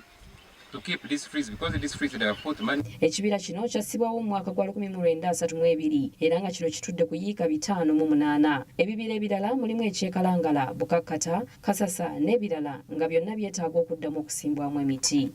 Speaker 7: to keep these trees because these trees they have put money.
Speaker 3: Ekibira kino kyassibwawo mu mwaka gwa 1932 era nga kino kitudde ku yiika 508. Ebibira ebirala mulimu ekyekalangala, bukakkata, kasasa n'ebirala nga byonna byetaaga okuddamu okusimbwamu emiti.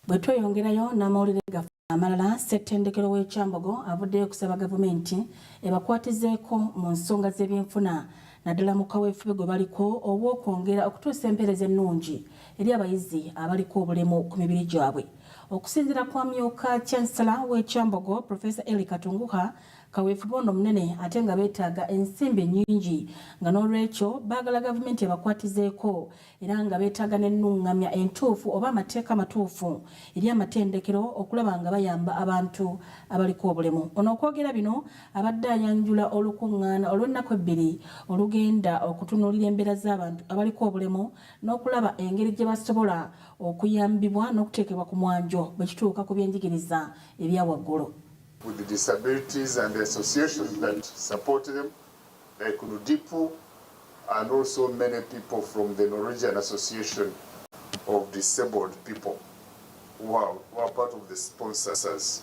Speaker 1: Bwe tweyongerayo n'amawulire gaffe amalala, ssettendekero w'ekyambogo avuddeyo kusaba gavumenti ebakwatizeeko mu nsonga z'ebyenfuna naddala mu kaweefube gwe baliko obw'okwongera okutuusa empeereza ennungi eri abayizi abaliko obulemu ku mibiri gyabwe. Okusinziira kwa myuka Chancellor w'ekyambogo Professor Eli Katunguha, kaweefube ono munene ate nga beetaaga ensimbi nnyingi nga n'olwekyo baagala gavumenti ebakwatizeeko era nga beetaaga n'ennuŋŋamya entuufu oba amateeka matuufu eri amatendekero okulaba nga bayamba abantu abaliko obulemu. Ono okwogera bino abadde ayanjula olukuŋŋaana olw'ennaku ebbiri olugenda okutunuulira embeera z'abantu abaliko obulemu n'okulaba engeri gye basobola okuyambibwa n'okuteekebwa ku mwanjo bwe kituuka ku byenjigiriza ebya waggulu.
Speaker 10: With the disabilities and the associations that support them, like Nudipu, and also many people from the Norwegian Association of Disabled People who are part of the sponsors.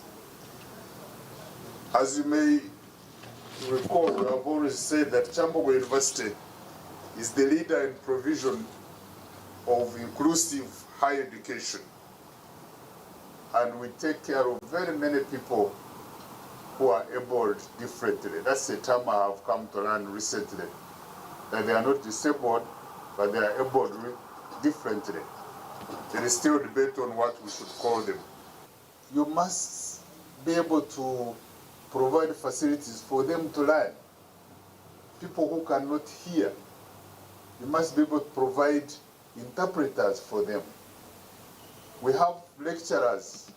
Speaker 10: As you may recall, we have always said that Chambogo University is the leader in provision of inclusive higher education. And we take care of very many people who are abled differently. That's a term I have come to learn recently, that they are not disabled, but they are abled differently. There is still debate on what we should call them. You must be able to provide facilities for them to learn. People who cannot hear, you must be able to provide interpreters for them. We have lecturers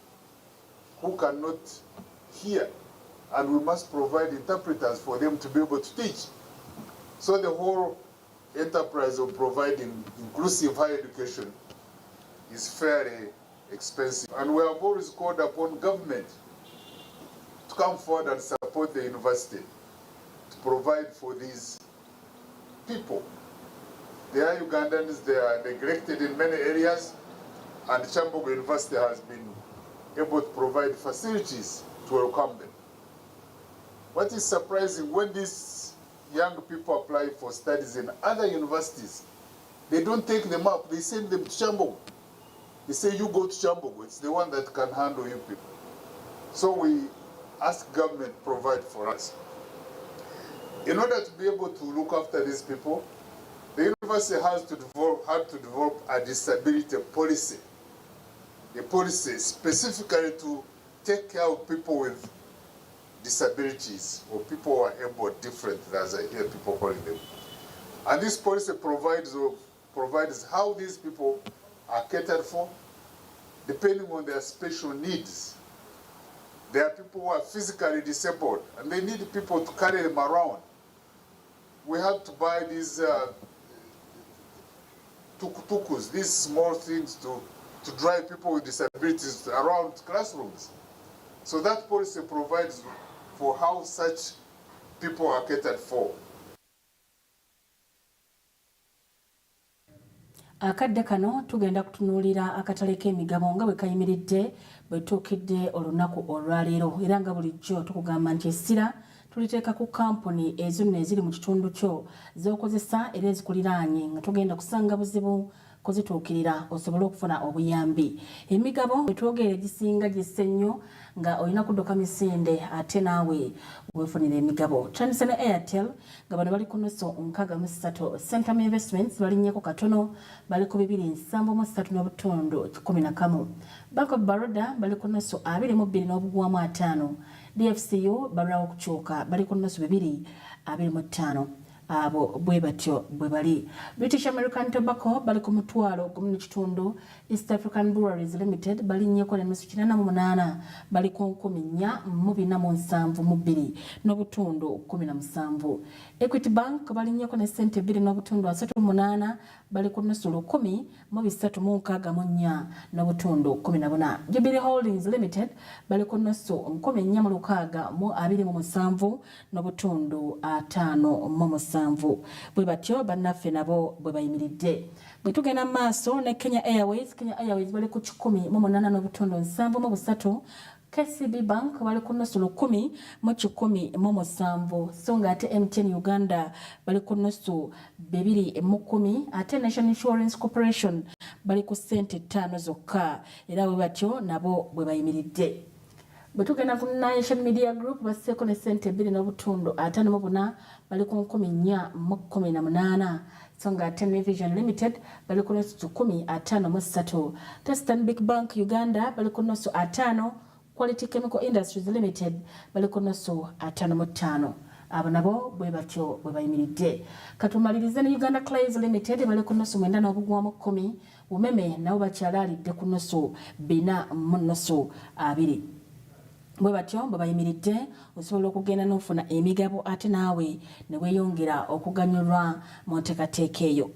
Speaker 10: who cannot hear, and we must provide interpreters for them to be able to teach. So the whole enterprise of providing inclusive higher education is fairly expensive. And we have always called upon government to come forward and support the university to provide for these people. They are Ugandans, they are neglected in many areas, and Kyambogo University has been able to provide facilities to welcome them. What is surprising, when these young people apply for studies in other universities, they don't take them up, they send them to Kyambogo. They say, you go to Kyambogo, it's the one that can handle you people. So we ask government to provide for us. In order to be able to look after these people, the university had to develop a disability policy. A policy specifically to take care of people with disabilities, or people who are able or different, as I hear people calling them. And this policy provides how these people are catered for, depending on their special needs. There are people who are physically disabled, and they need people to carry them around. We have to buy these tuk-tukus, these small things to drive people with disabilities around classrooms. So that policy provides for how such people are catered for.
Speaker 1: Akadde kano tugenda kutunuulira akatale k'emigabo nga bwe kayimiridde bwe tuukidde olunaku olwaleero, era nga bulijjo tukugamba nti essira tuliteeka ku kampuni ezo nno eziri mu kitundu kyo z'okozesa era ezikuliraanye nga tugenda kusanga buzibu kuzituukirira osobole okufuna obuyambi. Emigabo bwe twogera egisinga gisse nnyo nga olina kudduka misinde ate naawe weefunira emigabo. Tandise ne Airtel nga bano bali ku nusu 63, Centum Investments balinnyeko katono bali ku 2.3.11. Bank of Baroda bali ku nusu 22.5. DFCU balwawo okukyuka bali ku nusu 2.25. Abo bwe batyo bwe bali. British American Tobacco bali ku mutwalo 1.5. East African Breweries Limited bali nnyeko ne nusu 88 bali ku 147.2 n'obutundu 17. Equity Bank bali nnyeko ne sente 2.38 bali ku nusu 10.364 n'obutundu 14. Jubilee Holdings Limited bali ku nusu 4.27 n'obutundu 5.7. Bwe batyo bannaffe nabo bwe bayimiridde. Bwe tugenda mu maaso ne Kenya Airways bali ku 10.7. KCB Bank bali ku nusu 10.17. So nga ate MTN Uganda bali ku nusu 2.10. Ate National Insurance Corporation bali ku sente 5 zokka. Era bwe batyo nabo bwe bayimiridde. Bwe tugenda ku Nation Media Group baseeko ne sente 2.54 bali ku 4.18. So nga ate Vision Limited bali ku nusu 10.53. Testan Big Bank Uganda bali ku nusu 5. Quality Chemical Industries Limited bali ku nusu 5.5. Abo nabo bwe batyo bwe bayimiridde. Katumalirize ne Uganda Clays Limited bali ku nusu 9.10. Umeme nabo bakyalaalidde ku nusu 4.2. Bwe batyo bwe bayimiridde osobola okugenda n'ofuna emigabo ate naawe ne weeyongera okuganyulwa mu nteekateeka eyo.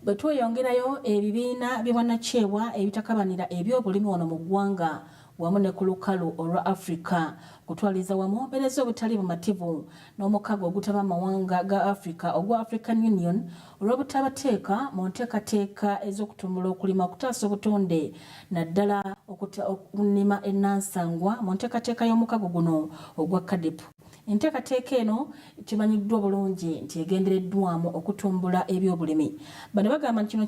Speaker 1: Bwe tweyongerayo ebibiina by'obwannakyewa ebitakabanira ebyobulimi wano mu ggwanga wamu ne ku lukalu olwa Africa kutwaliza wamu mbeereza obutali bumativu n'omukago ogutaba amawanga ga Africa ogwa African Union olw'obutabateeka mu nteekateeka ez'okutumbula okulima okutaasa obutonde naddala okunima ennansangwa mu nteekateeka y'omukago guno ogwa CADIP. Enteekateeka eno kimanyiddwa bulungi nti egendereddwamu okutumbula ebyobulimi. Bano bagamba nti kino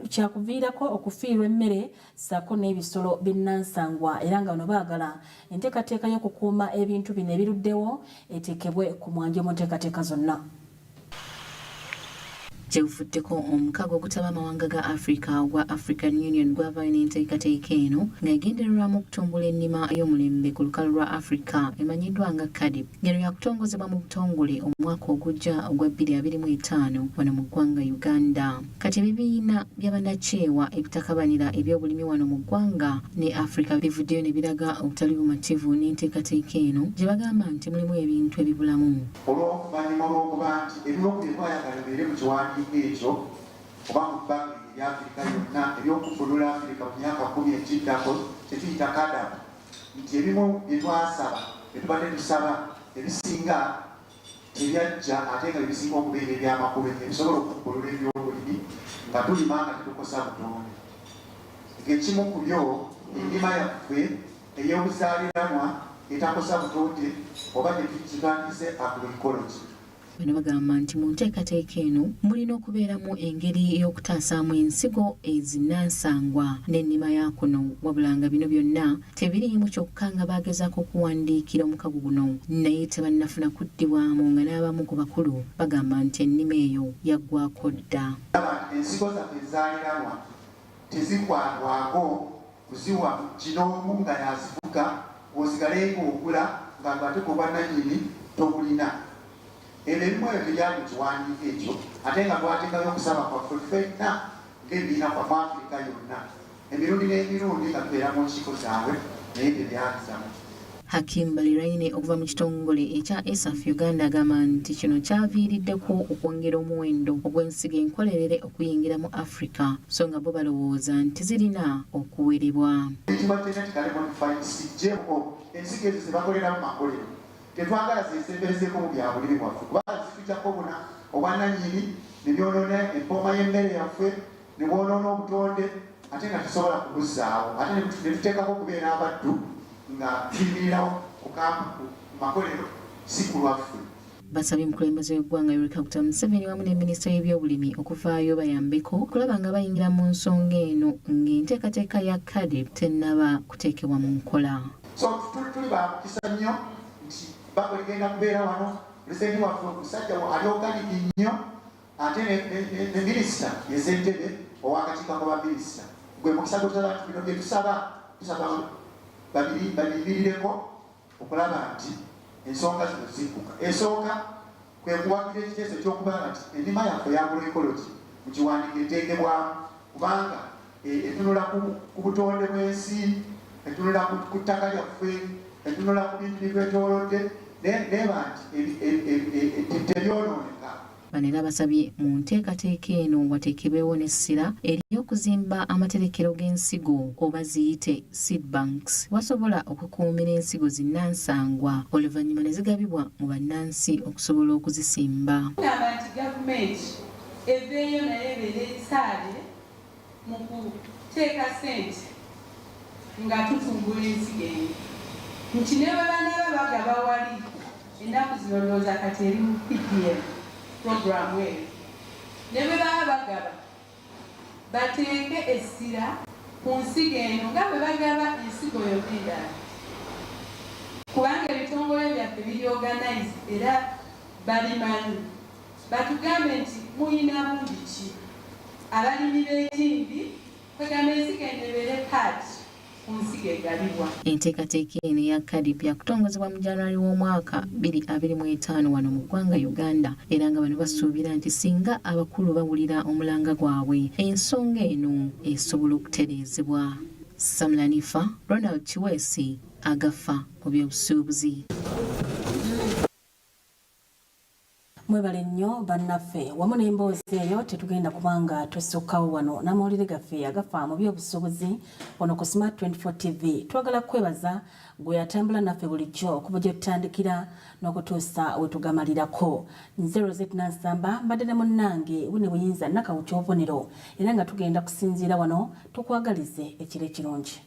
Speaker 1: kyakuviirako okufiirwa emmere ssaako n'ebisolo binnansangwa era nga bano baagala enteekateeka y'okukuuma ebintu bino ebiruddewo eteekebwe ku mwanjo mu nteekateeka zonna.
Speaker 3: Gyebuvuddeko omukago ogutaba amawanga ga Africa gwa African Union gwavaayo n'enteekateeka eno ng'egendererwamu okutumbula ennima y'omulembe ku lukalu lwa Africa emanyiddwa nga CADIP. Ngeno yakutongozebwa mu butongole omwaka ogujja ogwa 2025 wano mu ggwanga Uganda. Kati ebibiina by'abannakyewa ebitakabanira ebyobulimi wano mu ggwanga ne Africa bivuddeyo ne biraga obutali bumativu n'enteekateeka eno gye bagamba nti mulimu ebintu ebibulamu.
Speaker 11: Olw'okumanyuma olw'okuba nti ebimu ku bye twayagala bibeere mu kiwandiiko ekyo oba mu bbanga erya Africa yonna eby'okuvunula Africa mu myaka 10 egiddako tekiyita CADIP nti ebimu bye twasaba bye tubadde tusaba ebisinga tebyajja ate nga ebisinga okubeera eby'amakulu ebisobola okuvunula ebyobulimi nga tulima nga tetukosa butonde. Ng'ekimu ku byo ennima yaffe ey'obuzaaliranwa etakosa butonde oba tekitwandise agroecology.
Speaker 3: Bano bagamba nti mu nteekateeka eno mulina okubeeramu engeri y'okutaasaamu ensigo ezinansangwa n'ennima ya kuno, wabula nga bino byonna tebiriimu kyokka nga bagezaako okuwandiikira omukago guno naye tebannafuna kuddibwamu nga n'abamu ku bakulu bagamba nti ennima eyo yaggwako dda.
Speaker 11: Ensigo zaffe ezaaliranwa tezikwatwako kuziwa kinoomu nga yazivuga osigale ng'ogula nga ng'ate ku bwannannyini tobulina. Ebimu ebyo byali mu kiwandiiko ekyo ate nga twateekayo okusaba kwaffe ffenna ng'ebibiina kwa mu Africa yonna emirundi n'emirundi nga tubeera mu nkiiko zaabwe naye tebyalizamu.
Speaker 3: Hakim Baliraine okuva mu kitongole ekya ESAF Uganda agamba nti kino kyaviiriddeko okwongera omuwendo ogw'ensigo enkolerere okuyingira mu Africa so nga bo balowooza nti zirina okuwerebwa.
Speaker 11: Ekibadde tikalemu tufaisi GMO ensigo ezo ze bakoleramu makolero tetwagala zesemberezeeko mu byabulimi bwaffe kubanga zitujjako buna obwannannyini ne byonoona empooma y'emmere yaffe ne bwonoona obutonde ate nga tusobola kubuzaawo ate ne tuteekako okubeera abaddu nga tuyimirirawo kukamba ku makolero si ku lwaffe.
Speaker 3: Basabye omukulembeze w'eggwanga Yoweri Kaguta Museveni wamu ne minisita y'ebyobulimi okuvaayo bayambeko okulaba nga bayingira mu nsonga eno ng'enteekateeka ya CADIP tennaba kuteekebwa mu nkola.
Speaker 11: So tuli baamukisa nnyo nti bako ligenda kubeera wano pulezidenti waffe omusajja ali oganiki nnyo ate ne minisita yezentebe owakakiiko k'obaminisita gwe mukisa gw'otabantu bino bye tusaba babiriirireko okulaba nti ensonga zino zigguka. Esooka kwe kuwagira ekiteeso ekyokuba nti ennima yaffe ya agroecology mu kiwandiiko eteekebwamu kubanga etunula ku butonde bw'ensi, etunula ku ttaka lyaffe, etunula ku bintu byetwetoolodde neeba nti tebyonooneka.
Speaker 3: Bano era basabye mu nteekateeka eno wateekebwewo n'essira ery'okuzimba amaterekero g'ensigo oba ziyite seed banks wasobola okukuumira ensigo zinnansangwa oluvannyuma ne zigabibwa mu bannansi okusobola okuzisimba.
Speaker 12: Tugamba nti gavumenti eveeyo naye ebeera esaale mu kuteeka ssente nga tutumbula ensigo eno nti ne bwe banaaba bagaba wali ennaku zino ndowooza kati eri mu PDM programu eyo ne bwe baba bagaba bateeke essira ku nsigo eno nga bwe bagaba ensigo yonna endala kubanga ebitongole byaffe biri organize era balimanyi batugambe nti muyinamu biki abalimi b'ekindi kwegamba ensigo eno ebeere paati ku nsigo egabibwa.
Speaker 3: Enteekateeka eno eya CADIP yakutongozebwa mu January w'omwaka 2025 wano mu ggwanga Uganda era nga bano basuubira nti singa abakulu bawulira omulanga gwabwe ensonga eno esobola okutereezebwa. Samlanifa, Ronald Chiwesi, Agafa mu by'obusuubuzi.
Speaker 1: Mwebale nnyo bannaffe wamu n'emboozi eyo tetugenda kubanga tusukkawo wano n'amawulire gaffe agafa mu by'obusuubuzi wano ku Smart 24 TV. Twagala kwebaza gwe yatambula naffe bulijjo okuva gye tutandikira n'okutuusa we tugamalirako. Nze Rosette Nansamba mbadde ne munnange Bune Buyinza Nakawuki obubonero era nga tugenda kusinziira wano tukwagalize ekiro ekirungi.